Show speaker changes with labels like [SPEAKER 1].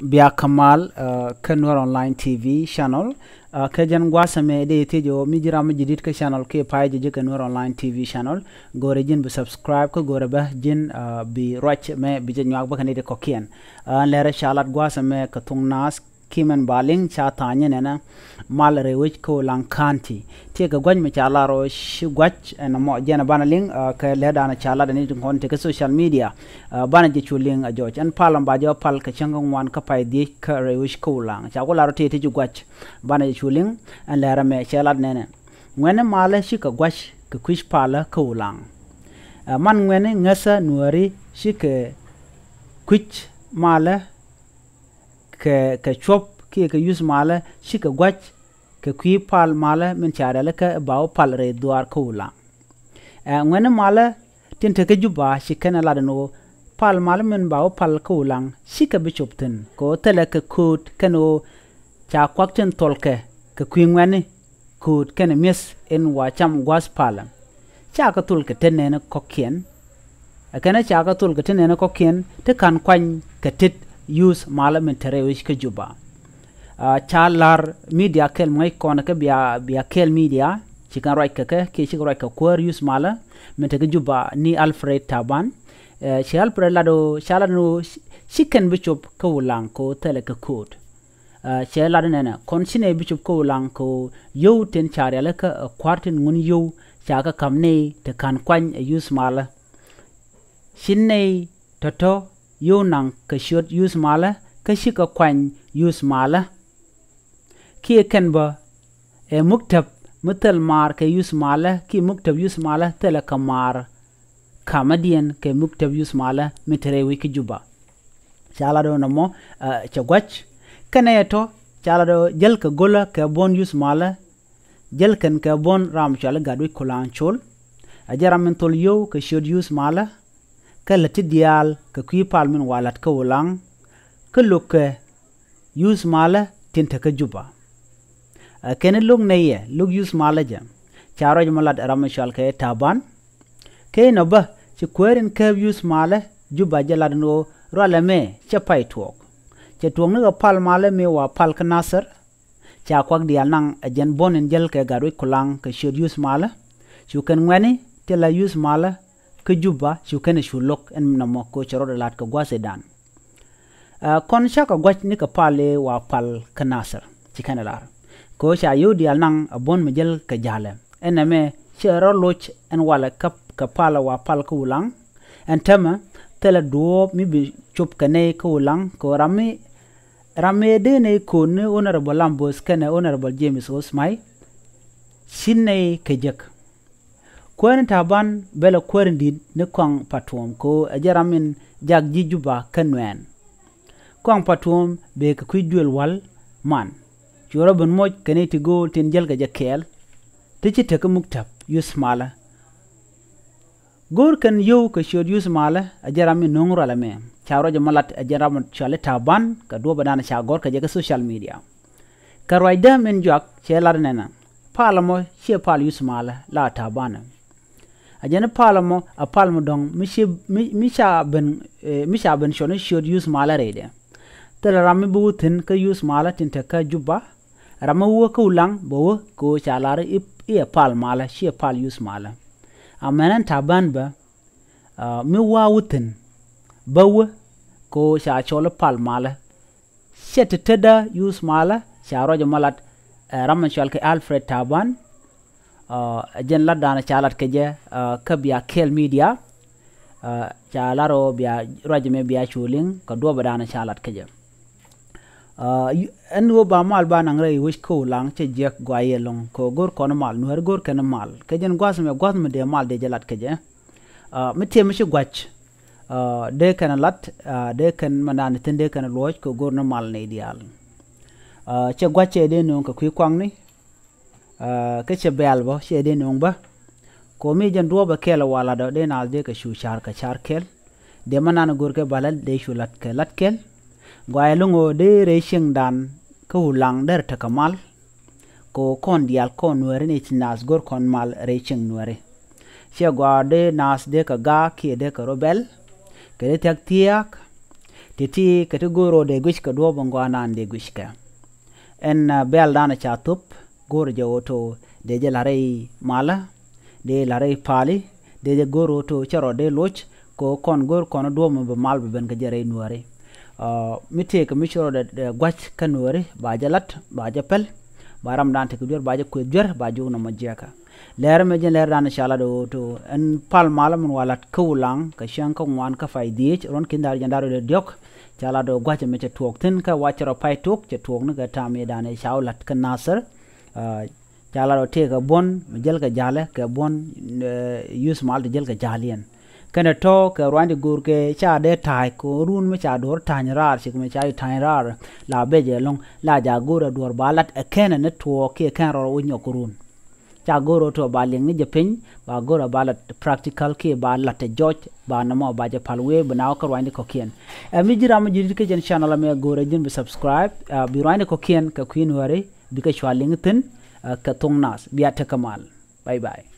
[SPEAKER 1] Bia Kamal Kanwar Online TV channel kajan gwasame de tejo mijira majidit ka channel ke page je Kanwar Online TV channel gore jin be subscribe ko gore ba jin bi roch me bi je nyak ba kanide ko kien lere shalat gwasame ka tung nas kimen baling cha tanya nena mal rewich ko lankanti te ka gwaj me chala ro shi gwaj na mo jena banaling ka leda na chala da ni kon te ka social media bana je chuling a joj an palam ba jo pal ka changang wan ka pai di ka rewich ko lang cha ko laro te te gwaj bana je chuling an lera me chala nene ngene mala shi ka gwaj ka kwish pala ko lang man ngene ngasa nuari shi ka kwich mala ka chop ki ka use mala shi ka gwaj ka kwi pal mala min chara la ka baw pal re duar ko la ngene mala tin te ka juba shi kana la no pal mala min baw pal ko lang shi ka bichopten ko tele ka kut kano cha kwakten tolke ka kwi ngene kut kana mis en wa cham gwas pala cha ka tul ka tenene kokien akana cha ka tul ka tenene kokien te kan kwany ka tit use mala min tere wish ka juba chalar media kel mai kona ka bia kel media chikan right ka ke chikan right ka kwar use mala min te ka juba ni Alfred Taban chi Alfred lado chala no chicken bishop ko lang ko tele ka code chela nena konsine bishop ko lang ko yo ten chara la ka kwartin ngun yo cha ka kamne te kan kwany use mala shinne toto yo nang ka shot use mala ka shi ka kwany use mala ki kenba muktab mutal mar ka use mala ki muktab use mala tela kamar kamadian ke muktab use mala mitere wiki juba chala do namo chagwach kaneto chala do jel ka gola ka bon use mala jel kan ka bon ram chala gadwi kulan chol ajara min tol yo ka shot use mala kala tidial ka kwi palmin walat ka wulang ka lukke use mala tinta ka juba kene lug neye lug use mala jam charo malad ramashal ka taban ke no ba ci kwerin ka use mala juba jalad no rola me ci pay tok ci tuong no pal mala me wa pal ka nasar cha kwak dial nang ajen bonen jel ka garu kulang ka shod use mala ci kan ngani te la use mala ka juba ci kan shulok en namo ko charo lat ka gwase dan kon shaka gwach ni ka pale wa pal ka nasar ci kan lar ko sha yudi al nang abon mejel ka jale ename chero loch en wala kap ka pala wa pal ka ulang en tema tele do mi bi chop ka ne ka ulang ko rame de ne ko ne honorable lambos kana honorable James Osmai sinne ka jek ko en taban bela kwerndi ne kwang patom ko ajaramin jag jijuba kanwen kwang patom be ka kuiduel wal man choro bon moj kane ti go tin jel ga jakel tichi te ka muktab yus mala gor kan yo ka shod yus mala ajarami nongro la me charo je malat ajaram chale taban ka do badana cha gor ka je ka social media karwaida men jak chelar nena palamo che pal yus mala la tabana ajana palamo a palmo dong misha ben shone shod yus mala rede tela rami butin ka yus mala tinta ka juba rama wo ka ulang bo ko chalare e pal mala she pal use mala amanan taban ba mi wa wutin bawo ko cha cholo pal mala shet teda use mala cha rojo malat rama chal ka Alfred Taban jen la dana chalat ke je ka biya kel media chalaro biya rojo me biya chuling ka do badana chalat ke je en wo ba mal ba nang rei wish ko lang che jek gwaye long ko gor kono mal nuer gor kana mal ke jen gwas me de mal de jalat ke je mi te mi gwach de kana lat de kan manan tin de kana loj ko gor na mal ne ideal che gwache de no ko kwi kwang ni ke che bel bo che de no ba ko mi jen do ba kela wala do de nal de ka shu char ka char kel de manan gor ke balal de shu lat kel gwaye lungo de racing dan ko lang der ta kamal ko kon dial kon nuere ni nas gor kon mal racing nuere che gwa de nas de ka ga ki de ka robel ke de tak tiak titi kete goro de gush ka do bongo anan de gush ka en bel dana cha tup goro je oto de je lare mala de lare pali de je goro to charo de loch ko kon gor kono do mo be mal be ben ka jere nuare mi te ka mi choro de gwach ka nuare ba jalat ba japel baram dan te ko jor ba je ko jor ba jogno ma jeka leer me jen leer dan inshallah do to en pal mala mun walat kulang ka shan ka wan ka fay diich ron kindar jandaro de diok chala do gwache me che tuok tin ka wachero pay tuk che tuok ne ka tami dan shawlat ka nasar chala do te ka bon jel ka jale ka bon use mal de jel ka jalien kana to ka rwandi gur ke cha de tai ko run me cha dor tan rar chi me cha tan rar la beje long la ja gura dor balat e kene ne tuok ke kan ro nyo kurun cha goro to ba ling ni jepin ba goro balat practical ke ba latte george ba namo ba je palwe banaw ko wandi ko kien mi jira ma jiri ke jen channel me goro jin bi subscribe bi wandi ko kien ka queen wari bi ka chwaling tin ka tongnas bi ata kamal bye bye